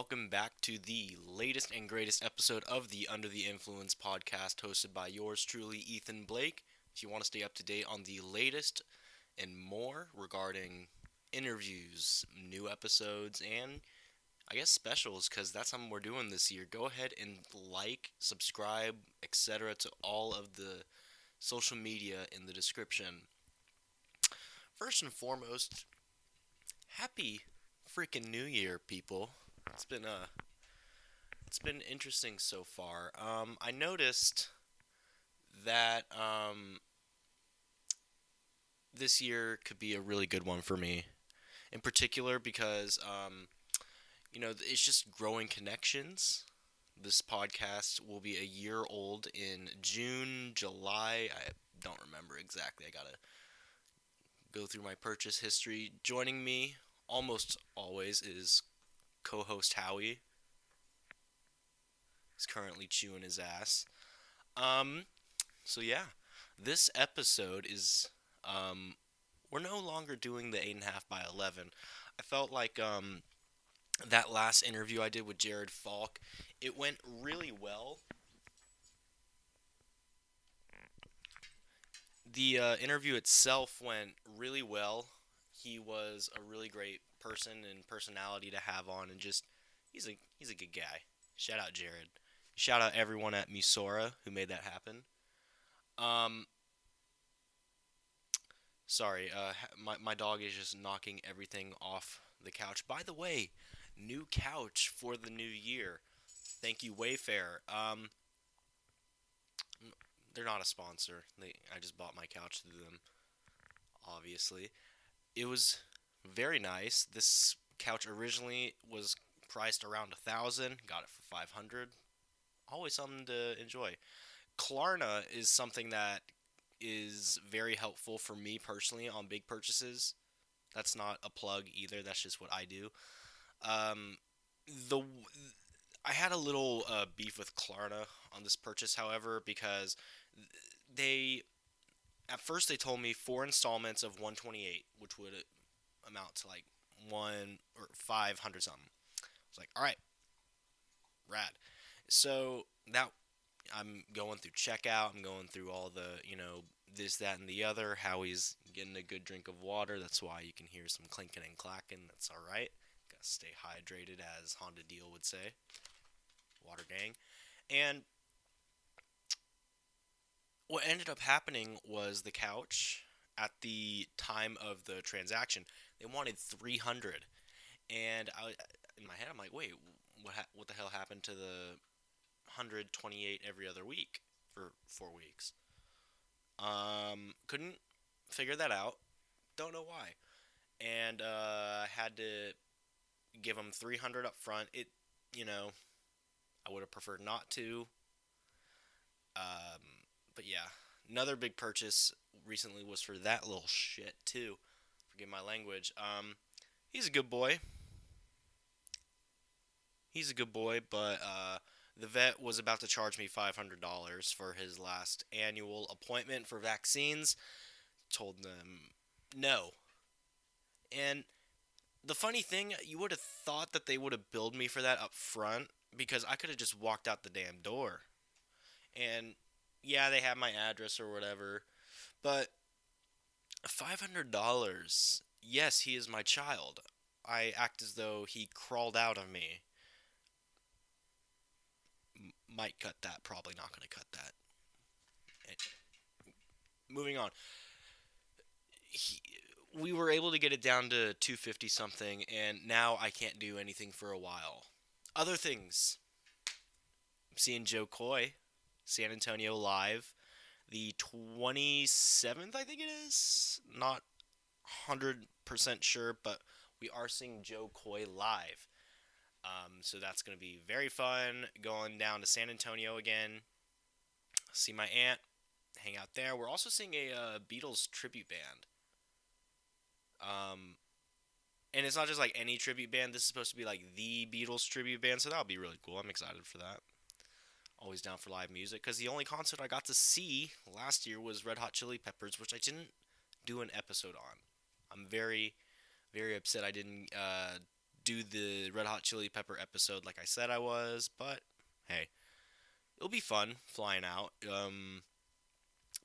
welcome back to the latest and greatest episode of the Under the Influence podcast, hosted by yours truly, Ethan Blake. If you want to stay up to date on the latest and more regarding interviews, new episodes, and I guess specials, because that's something we're doing this year, go ahead and like, subscribe, etc. to all of the social media in the description. First and foremost, happy freaking New Year, people. It's been interesting so far. I noticed that this year could be a really good one for me, in particular because it's just growing connections. This podcast will be a year old in June, July. I don't remember exactly. I gotta go through my purchase history. Joining me almost always is co-host Howie. He's currently chewing his ass. Um, so yeah, this episode is we're no longer doing the 8.5 by 11. I felt like that last interview I did with Jared Falk, it went really well. The interview itself went really well. He was a really great person and personality to have on, and just he's a good guy. Shout out Jared. Shout out everyone at Musora who made that happen. Um, Sorry, my dog is just knocking everything off the couch. By the way, new couch for the new year. Thank you, Wayfair. They're not a sponsor. I just bought my couch through them. Obviously, it was very nice. This couch originally was priced around 1,000. Got it for 500. Always something to enjoy. Klarna is something that is very helpful for me personally on big purchases. That's not a plug either. That's just what I do. Um, the I had a little beef with Klarna on this purchase, however, because they at first they told me 4 installments of 128, which would amount to like 500 something. I was like, all right, rad. So that I'm going through checkout. I'm going through all the, this, that, and the other. Howie's getting a good drink of water. That's why you can hear some clinking and clacking. That's all right. Gotta stay hydrated, as Honda Deal would say. Water gang. And what ended up happening was the couch, at the time of the transaction, they wanted 300. And in my head, I'm like, wait, what the hell happened to the 128 every other week for 4 weeks? Couldn't figure that out. Don't know why. And I had to give them 300 up front. I would have preferred not to. But yeah, another big purchase recently was for that little shit too. Forgive my language. He's a good boy. But the vet was about to charge me $500 for his last annual appointment for vaccines. Told them no. And the funny thing, you would have thought that they would have billed me for that up front, because I could have just walked out the damn door. And yeah, they have my address or whatever, but $500. Yes, he is my child. I act as though he crawled out of me. Might cut that. Probably not going to cut that. Moving on. We were able to get it down to 250 something, and now I can't do anything for a while. Other things. I'm seeing Joe Coy, San Antonio live, the 27th, I think it is. Not 100% sure, but we are seeing Joe Coy live. So that's going to be very fun, going down to San Antonio again, see my aunt, hang out there. We're also seeing a Beatles tribute band. And it's not just like any tribute band. This is supposed to be like the Beatles tribute band, so that'll be really cool. I'm excited for that. Always down for live music, because the only concert I got to see last year was Red Hot Chili Peppers, which I didn't do an episode on. I'm very, very upset I didn't do the Red Hot Chili Pepper episode like I said I was, but hey, it'll be fun flying out.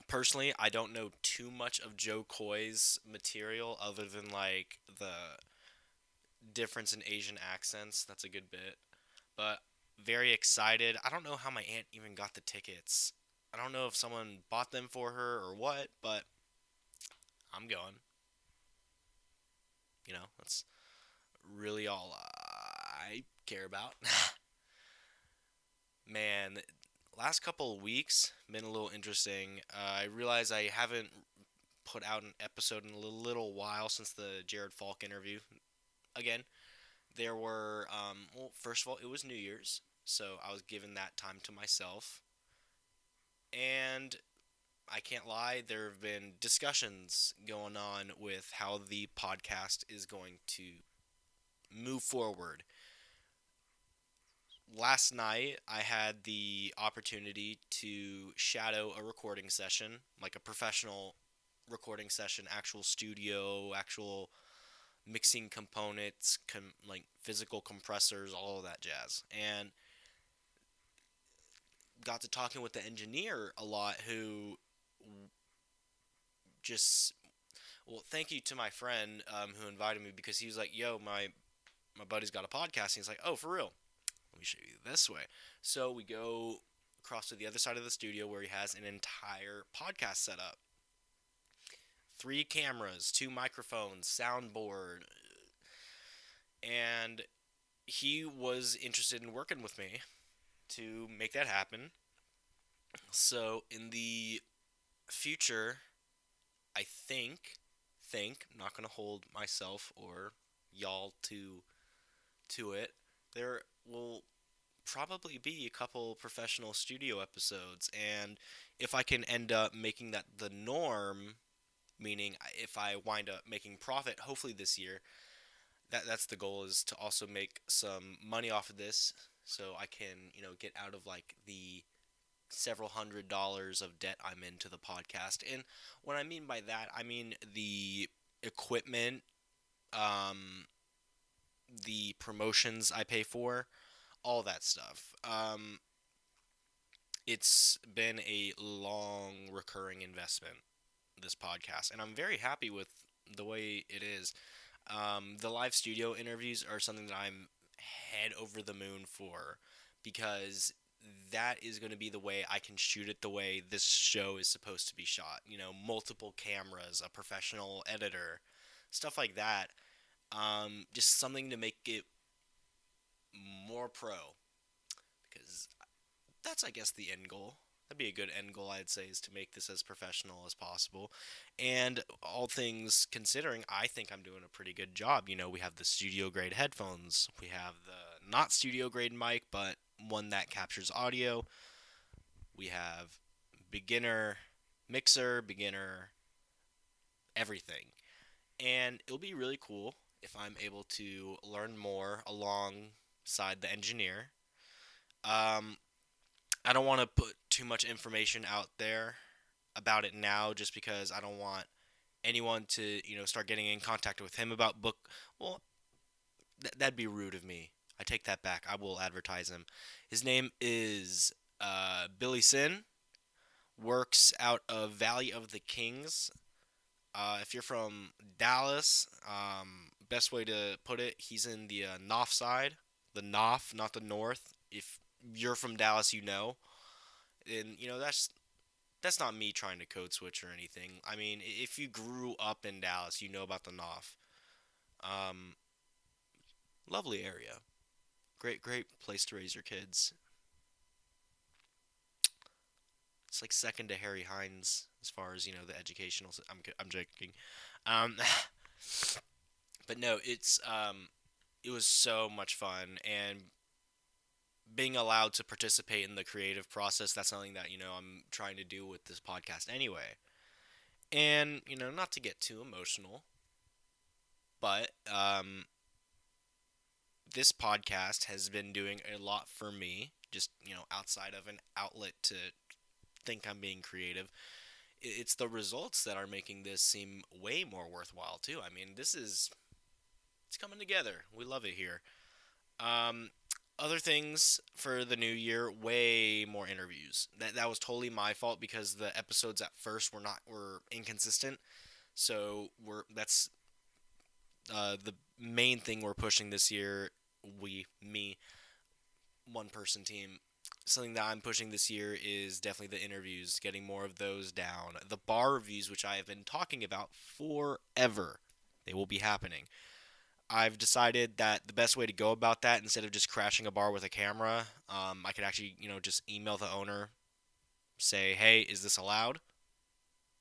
Personally, I don't know too much of Joe Coy's material other than like the difference in Asian accents. That's a good bit. But very excited. I don't know how my aunt even got the tickets. I don't know if someone bought them for her or what, but I'm going. That's really all I care about. Man, last couple of weeks been a little interesting. I realize I haven't put out an episode in a little while since the Jared Falk interview. Again, there were, well, first of all, it was New Year's, so I was giving that time to myself. And I can't lie, there have been discussions going on with how the podcast is going to move forward. Last night, I had the opportunity to shadow a recording session, like a professional recording session, actual studio, actual mixing components, like physical compressors, all of that jazz. And got to talking with the engineer a lot who just, well, thank you to my friend who invited me because he was like, yo, my buddy's got a podcast. And he's like, oh, for real? Let me show you this way. So we go across to the other side of the studio where he has an entire podcast set up. 3 cameras, 2 microphones, soundboard, and he was interested in working with me to make that happen. So in the future, I think, I'm not gonna hold myself or y'all to it. There will probably be a couple professional studio episodes, and if I can end up making that the norm, meaning if I wind up making profit, hopefully this year, that's the goal, is to also make some money off of this, so I can get out of like the several $100s of debt I'm into the podcast. And what I mean by that, I mean the equipment, um, the promotions I pay for, all that stuff. It's been a long recurring investment, this podcast, and I'm very happy with the way it is. The live studio interviews are something that I'm head over the moon for because that is going to be the way I can shoot it the way this show is supposed to be shot. Multiple cameras, a professional editor, stuff like that. Just something to make it more pro because that's, I guess, the end goal. That'd be a good end goal, I'd say, is to make this as professional as possible. And all things considering, I think I'm doing a pretty good job. We have the studio grade headphones. We have the not studio grade mic, but one that captures audio. We have beginner mixer, beginner everything. And it'll be really cool if I'm able to learn more alongside the engineer. Um, I don't want to put too much information out there about it now just because I don't want anyone to, start getting in contact with him about book. Well, that'd be rude of me. I take that back. I will advertise him. His name is Billy Sin. Works out of Valley of the Kings. If you're from Dallas, best way to put it, he's in the North side. The North, not the North. If you're from Dallas, and that's not me trying to code switch or anything. I mean, if you grew up in Dallas, you know about the North. Um, Lovely area. Great place to raise your kids. It's like second to Harry Hines as far as the educational. I'm joking, um, but no, it was so much fun, and being allowed to participate in the creative process. That's something that I'm trying to do with this podcast anyway. And not to get too emotional, but this podcast has been doing a lot for me. Just outside of an outlet to think I'm being creative, it's the results that are making this seem way more worthwhile too. I mean, this is It's coming together. We love it here. Um, Other things for the new year, way more interviews. That was totally my fault because the episodes at first were inconsistent. So that's the main thing we're pushing this year. Me, one person team. Something that I'm pushing this year is definitely the interviews, getting more of those down. The bar reviews, which I have been talking about forever, they will be happening. I've decided that the best way to go about that, instead of just crashing a bar with a camera, I could actually, just email the owner, say, hey, is this allowed?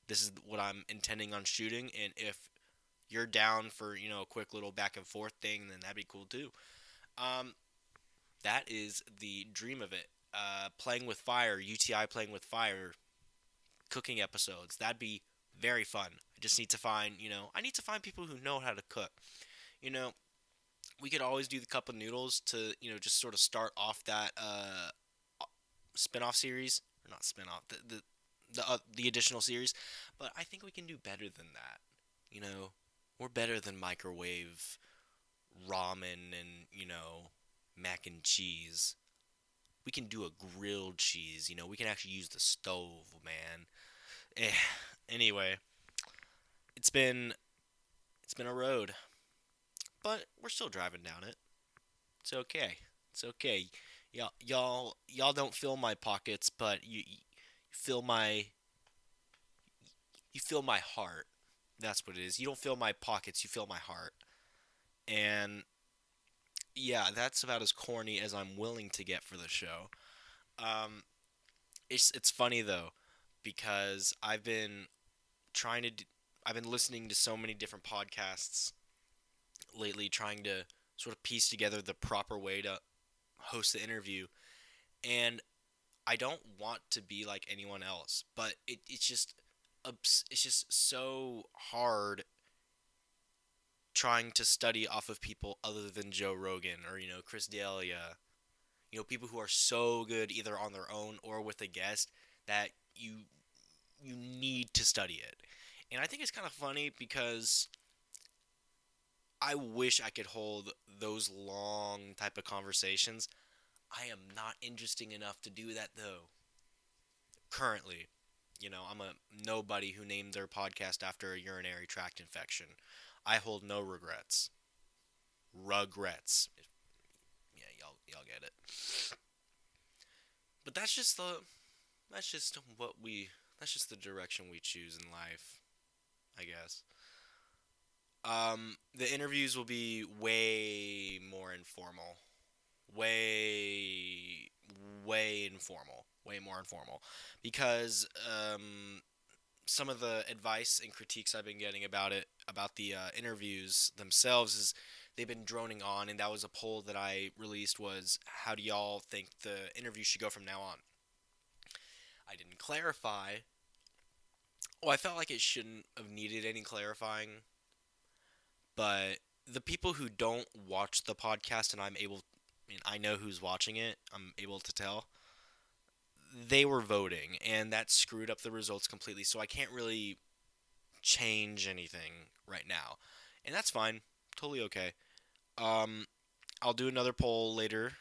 This is what I'm intending on shooting, and if you're down for, a quick little back and forth thing, then that'd be cool too. Um, that is the dream of it. Playing with fire, UTI playing with fire, cooking episodes. That'd be very fun. I just need to find, I need to find people who know how to cook. You know, we could always do the cup of noodles to, just sort of start off that spin-off series, or not spin-off, the additional series. But I think we can do better than that. You know, we're better than microwave ramen and, mac and cheese. We can do a grilled cheese. We can actually use the stove, man. Eh, anyway, it's been it's been a road, but we're still driving down it. It's okay. It's okay. Y'all don't fill my pockets, but you fill my you fill my heart. That's what it is. You don't fill my pockets, you fill my heart. And yeah, that's about as corny as I'm willing to get for the show. Um, it's funny though, because trying to d- I've been listening to so many different podcasts lately, trying to sort of piece together the proper way to host the interview, and I don't want to be like anyone else, but it's just so hard trying to study off of people other than Joe Rogan or Chris D'Elia, people who are so good either on their own or with a guest that you need to study it. And I think it's kind of funny because I wish I could hold those long type of conversations. I am not interesting enough to do that though. Currently, I'm a nobody who named their podcast after a urinary tract infection. I hold no regrets. Regrets. Yeah, y'all get it. But that's just what we that's just the direction we choose in life, I guess. The interviews will be way more informal. Way way informal. Way more informal because some of the advice and critiques I've been getting about the interviews themselves is they've been droning on, and that was a poll that I released was how do y'all think the interview should go from now on? I didn't clarify. Well, I felt like it shouldn't have needed any clarifying, but the people who don't watch the podcast and I know who's watching it, I'm able to tell, they were voting, and that screwed up the results completely, so I can't really change anything right now. And that's fine. Totally okay. Um, I'll do another poll later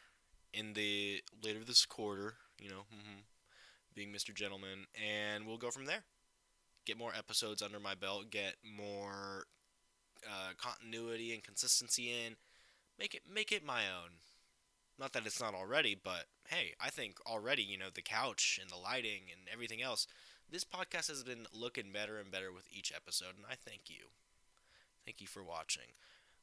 this quarter, being Mr. Gentleman, and we'll go from there. Get more episodes under my belt, get more continuity and consistency in, make it my own. Not that it's not already, but hey, I think already, the couch and the lighting and everything else, this podcast has been looking better and better with each episode, and I thank you. Thank you for watching.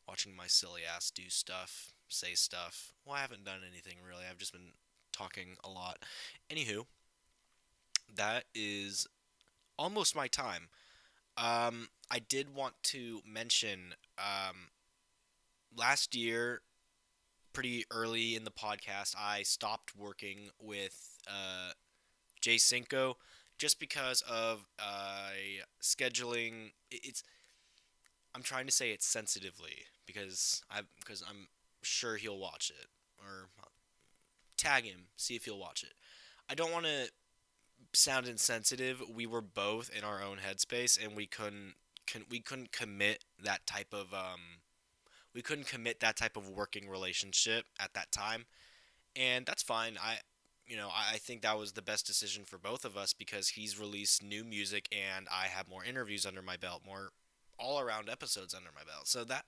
Watching my silly ass do stuff, say stuff. Well, I haven't done anything really. I've just been talking a lot. Anywho, that is almost my time. I did want to mention last year, pretty early in the podcast, I stopped working with Jay Cinco just because of scheduling. I'm trying to say it sensitively because I'm sure he'll watch it, or tag him, see if he'll watch it. I don't want to sound insensitive. We were both in our own headspace, and we couldn't commit that type of we couldn't commit that type of working relationship at that time, and that's fine. I think that was the best decision for both of us because he's released new music and I have more interviews under my belt, more all around episodes under my belt. So that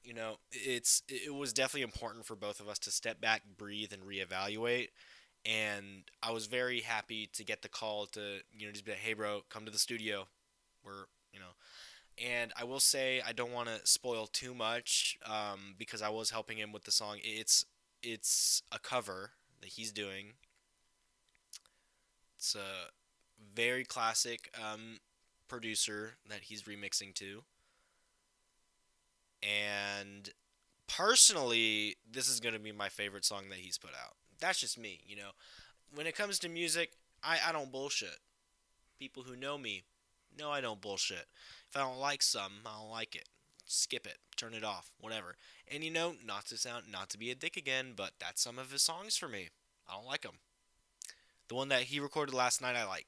it was definitely important for both of us to step back, breathe, and reevaluate. And I was very happy to get the call to just be like, hey bro, come to the studio. We're you know And I will say I don't want to spoil too much because I was helping him with the song. It's a cover that he's doing. It's a very classic producer that he's remixing to, and personally, this is gonna be my favorite song that he's put out. That's just me. When it comes to music, I don't bullshit. People who know me know I don't bullshit. If I don't like something, I don't like it. Skip it, turn it off, whatever. And not to be a dick again, but that's some of his songs for me. I don't like them. The one that he recorded last night, I like,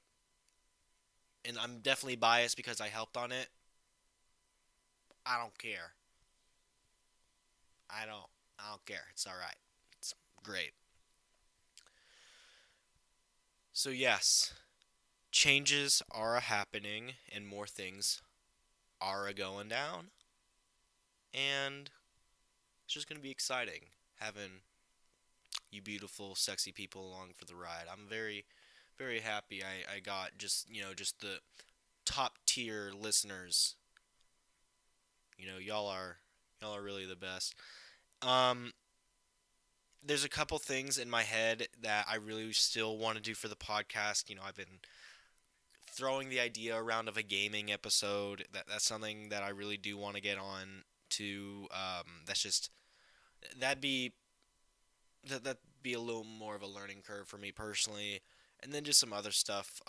and I'm definitely biased because I helped on it. I don't care. I don't. I don't care. It's all right. It's great. So yes, changes are happening, and more things are a going down, and it's just gonna be exciting having you beautiful, sexy people along for the ride. I'm very, very happy. I got just the top tier listeners. Y'all are really the best. Um, there's a couple things in my head that I really still want to do for the podcast. I've been throwing the idea around of a gaming episode. That's something that I really do want to get on to. That's just that'd be that'd be a little more of a learning curve for me personally, and then just some other stuff.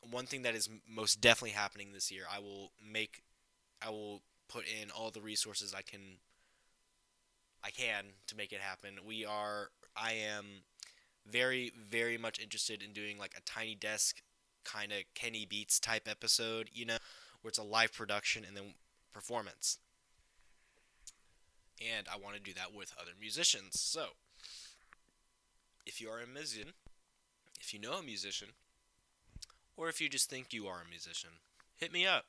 One thing that is most definitely happening this year, I will put in all the resources I can to make it happen. I am very, very much interested in doing like a tiny desk kind of Kenny Beats type episode, where it's a live production and then performance. And I want to do that with other musicians. So, if you are a musician, if you know a musician, or if you just think you are a musician, hit me up.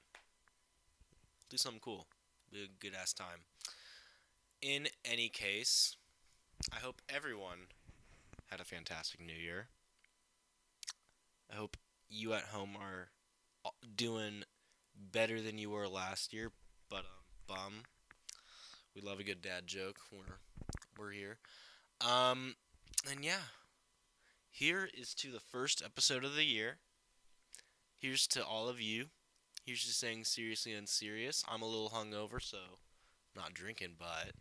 Do something cool. Be a good ass time. In any case, I hope everyone had a fantastic new year. I hope you at home are doing better than you were last year, but bum. We love a good dad joke. We're here. Um, and yeah, here is to the first episode of the year. Here's to all of you. Here's to saying seriously unserious. I'm a little hungover, so not drinking, but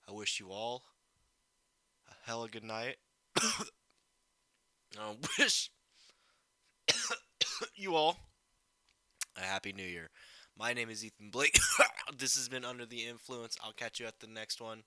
I wish you all a hella good night. I wish you all a happy new year. My name is Ethan Blake. This has been Under the Influence. I'll catch you at the next one.